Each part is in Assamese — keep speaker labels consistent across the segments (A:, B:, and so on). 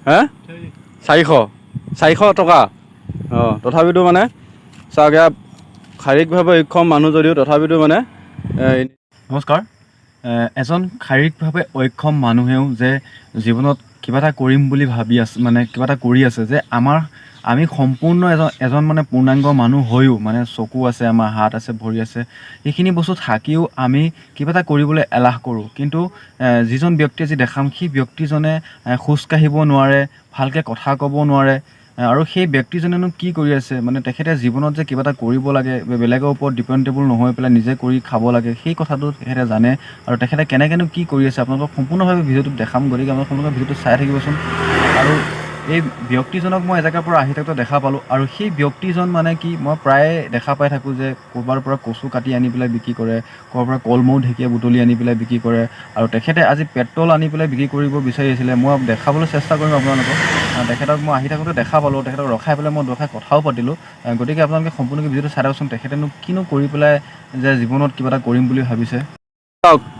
A: হে 400 টকা তথাপিতো মানে চাওক ইয়াত শাৰীৰিকভাৱে অক্ষম মানুহ যদিও তথাপিতো মানে নমস্কাৰ এজন শাৰীৰিকভাৱে অক্ষম মানুহেও যে জীৱনত কিবা এটা কৰিম বুলি ভাবি আছে মানে কিবা এটা কৰি আছে যে আমি সম্পূৰ্ণ এজন মানে পূৰ্ণাংগ মানুহ হৈও মানে চকু আছে আমাৰ হাত আছে ভৰি আছে এইখিনি বস্তু থাকিও আমি কিবা এটা কৰিবলৈ এলাহ কৰোঁ কিন্তু যিজন ব্যক্তি আজি দেখাম সেই ব্যক্তিজনে খোজ কাঢ়িব নোৱাৰে ভালকৈ কথা ক'ব নোৱাৰে আৰু সেই ব্যক্তিজনেনো কি কৰি আছে মানে তেখেতে জীৱনত যে কিবা এটা কৰিব লাগে বেলেগৰ ওপৰত ডিপেণ্ডেবল নহয় পেলাই নিজে কৰি খাব লাগে সেই কথাটো তেখেতে জানে আৰু তেখেতে কেনেকৈনো কি কৰি আছে আপোনালোকক সম্পূৰ্ণভাৱে ভিডিঅ'টোত দেখাম গতিকে আপোনালোকে সম্পূৰ্ণ ভিডিঅ'টো চাই থাকিবচোন আৰু এই ব্যক্তিজনক মই এজেগাৰ পৰা আহি থাকোঁতে দেখা পালোঁ আৰু সেই ব্যক্তিজন মানে কি মই প্ৰায়ে দেখা পাই থাকোঁ যে ক'ৰবাৰ পৰা কচু কাটি আনি পেলাই বিক্ৰী কৰে ক'ৰবাৰ পৰা কলমৌ ঢেকীয়া বুটলি আনি পেলাই বিক্ৰী কৰে আৰু তেখেতে আজি পেট্ৰল আনি পেলাই বিক্ৰী কৰিব বিচাৰি আছিলে মই দেখাবলৈ চেষ্টা কৰিম আপোনালোকক তেখেতক মই আহি থাকোঁতে দেখা পালোঁ তেখেতক ৰখাই পেলাই মই দুষাৰ কথাও পাতিলোঁ গতিকে আপোনালোকে সম্পূৰ্ণকৈ ভিডিঅ'টো চাই থাককচোন তেখেতেনো কিনো কৰি পেলাই যে জীৱনত কিবা এটা কৰিম বুলি ভাবিছে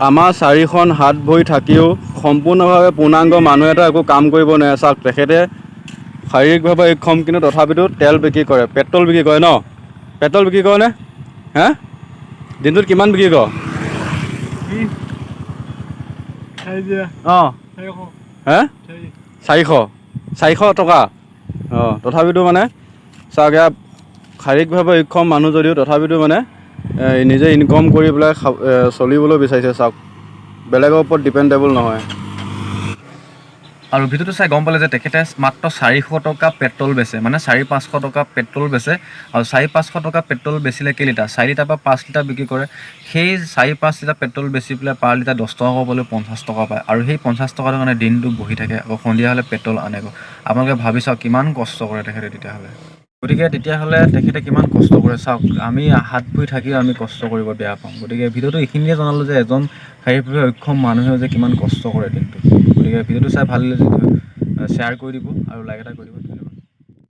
A: আমাৰ 4খন হাত ভৰি থাকিও সম্পূৰ্ণভাৱে পূৰ্ণাংগ মানুহ এটা একো কাম কৰিব নোৱাৰে চাওক তেখেতে শাৰীৰিকভাৱে অক্ষম কিন্তু তথাপিতো তেল বিক্ৰী কৰে পেট্ৰল বিক্ৰী কৰে ন পেট্ৰল বিক্ৰী কৰেনে হে দিনটোত কিমান বিক্ৰী কৰ হে 400 টকা তথাপিতো মানে চাওক ইয়াত শাৰীৰিকভাৱে অক্ষম মানুহ যদিও তথাপিতো মানে নিজে ইনকম কৰি পেলাই চলিবলৈ বিচাৰিছে চাওক বেলেগৰ ওপৰত ডিপেণ্ডেবল নহয় আৰু ভিডিঅ'টো চাই গম পালে যে তেখেতে মাত্ৰ 400 টকা পেট্ৰল বেচে মানে 400-500 টকা পেট্ৰল বেচে আৰু 400-500 টকা পেট্ৰল বেচিলে কেইলিটাৰ 4 লিটাৰ বা 5 লিটাৰ বিক্ৰী কৰে সেই 4-5 লিটাৰ পেট্ৰল বেচি পেলাই পাৰ লিটাৰ 10 টকা পাবলৈ 50 টকা পায় আৰু সেই 50 টকাৰ কাৰণে দিনটো বহি থাকে আকৌ সন্ধিয়া হ'লে পেট্ৰল আনে আপোনালোকে ভাবি চাওক কিমান কষ্ট কৰে তেখেতে তেতিয়াহ'লে তেখেতে কিমান কষ্ট কৰে চাওক আমি হাত ভৰি থাকিও আমি কষ্ট কৰিব বেয়া পাওঁ গতিকে ভিডিঅ'টো এইখিনিয়ে জনালোঁ যে এজন শাৰীৰিকভাৱে অক্ষম মানুহেও যে কিমান কষ্ট কৰে দিনটো গতিকে ভিডিঅ'টো চাই ভাল লাগিলে শ্বেয়াৰ কৰি দিব আৰু লাইক এটা কৰি দিব